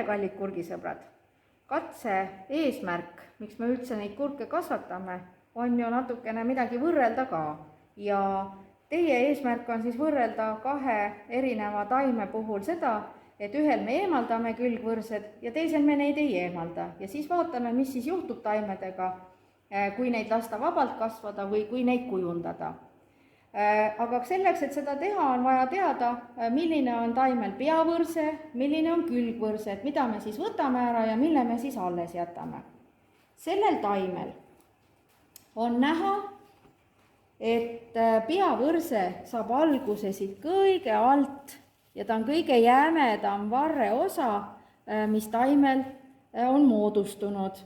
kallid kurgisõbrad, katse eesmärk, miks me üldse neid kurke kasvatame, on ju natukene midagi võrrelda ka. Ja teie eesmärk on siis võrrelda 2 erineva taime puhul seda, et ühel me eemaldame külgvõrsed ja teisel me neid ei eemalda. Ja siis vaatame, mis siis juhtub taimedega, kui neid lasta vabalt kasvada või kui neid kujundada. Aga selleks, et seda teha, on vaja teada, milline on taimel peavõrse, milline on külgvõrse, et mida me siis võtame ära ja mille me siis alles jätame. Sellel taimel on näha, et peavõrse saab alguse siit kõige alt ja ta on kõige jämedam varre osa, mis taimel on moodustunud.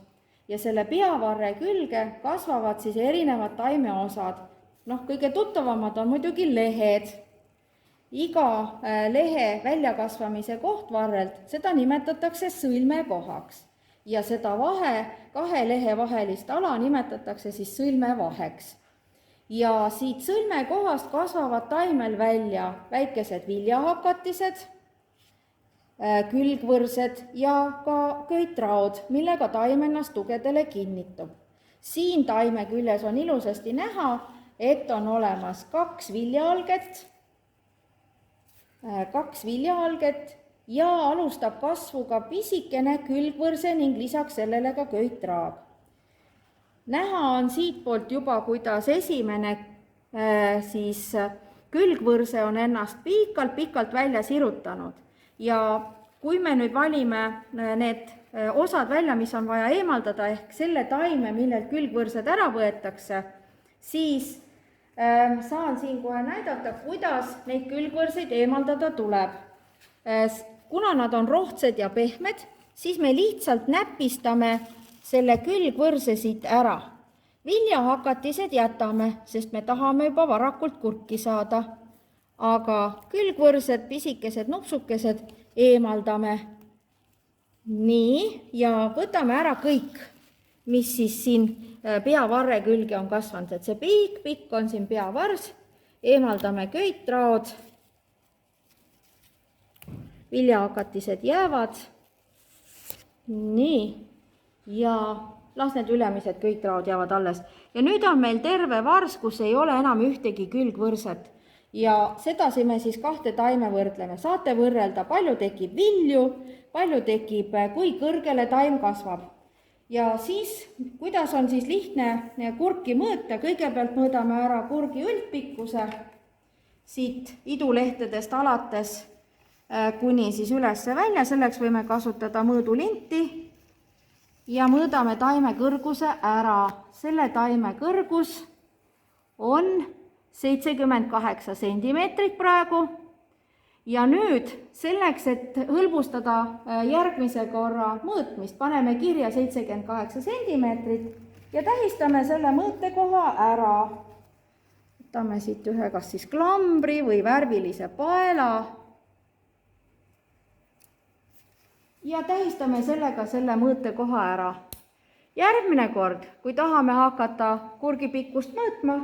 Ja selle peavarre külge kasvavad siis erinevad taimeosad. Kõige tuttavamad on muidugi lehed. Iga lehe väljakasvamise koht varrelt, seda nimetatakse sõlmekohaks. Ja seda 2 lehe vahelist ala nimetatakse siis sõlmevaheks. Ja siit sõlmekohast kasvavad taimel välja väikesed viljahakatised, külgvõrsed ja ka köitraod, millega taim ennast tugedele kinnitub. Siin taime küljes on ilusasti näha, et on olemas 2 viljaalget ja alustab kasvu ka pisikene külgvõrse ning lisaks sellele ka köitraag. Näha on siit poolt juba, kuidas esimene siis külgvõrse on ennast pikalt välja sirutanud. Ja kui me nüüd valime need osad välja, mis on vaja eemaldada, ehk selle taime, millelt külgvõrsed ära võetakse, siis saan siin kohe näidata, kuidas neid külgvõrseid eemaldada tuleb. Kuna nad on rohtsed ja pehmed, siis me lihtsalt näpistame selle külgvõrse siit ära. Viljahakatised jätame, sest me tahame juba varakult kurki saada. Aga külgvõrsed, pisikesed nupsukesed eemaldame. Nii, ja võtame ära kõik, mis siis siin peavarre külge on kasvanud. Et see pikk on siin peavars, eemaldame köitraod, viljahakatised jäävad. Nii. Ja las need ülemised köitraod jäävad alles. Ja nüüd on meil terve vars, kus ei ole enam ühtegi külgvõrset. Ja sedasi me siis 2 taime võrdleme. Saate võrrelda, palju tekib vilju, palju tekib, kui kõrgele taim kasvab. Ja siis, kuidas on siis lihtne kurki mõõta, kõigepealt mõõdame ära kurgi üldpikkuse, siit idulehtedest alates kuni siis ülesse välja, selleks võime kasutada mõõdulinti. Ja mõõdame taime kõrguse ära. Selle taime kõrgus on 78 sentimeetrit praegu. Ja nüüd selleks, et hõlbustada järgmise korra mõõtmist, paneme kirja 78 sentimeetrit ja tähistame selle mõõtekoha ära. Võtame siit ühe kas siis klambri või värvilise paela. Ja tähistame sellega selle mõõtekoha ära. Järgmine kord, kui tahame hakata kurgipikkust mõõtma,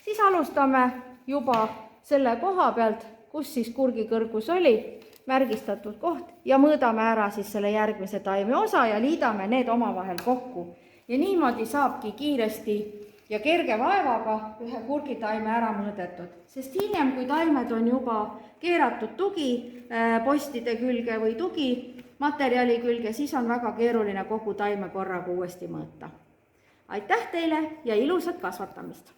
siis alustame juba selle koha pealt, kus siis kurgi kõrgus oli, märgistatud koht, ja mõõdame ära siis selle järgmise taime osa ja liidame need omavahel kokku. Ja niimoodi saabki kiiresti ja kerge vaevaga ühe kurgitaime ära mõõdetud. Sest hiljem, kui taimed on juba keeratud tugipostide külge või tugimaterjali külge, siis on väga keeruline kogu taime korraga uuesti mõõta. Aitäh teile ja ilusat kasvatamist!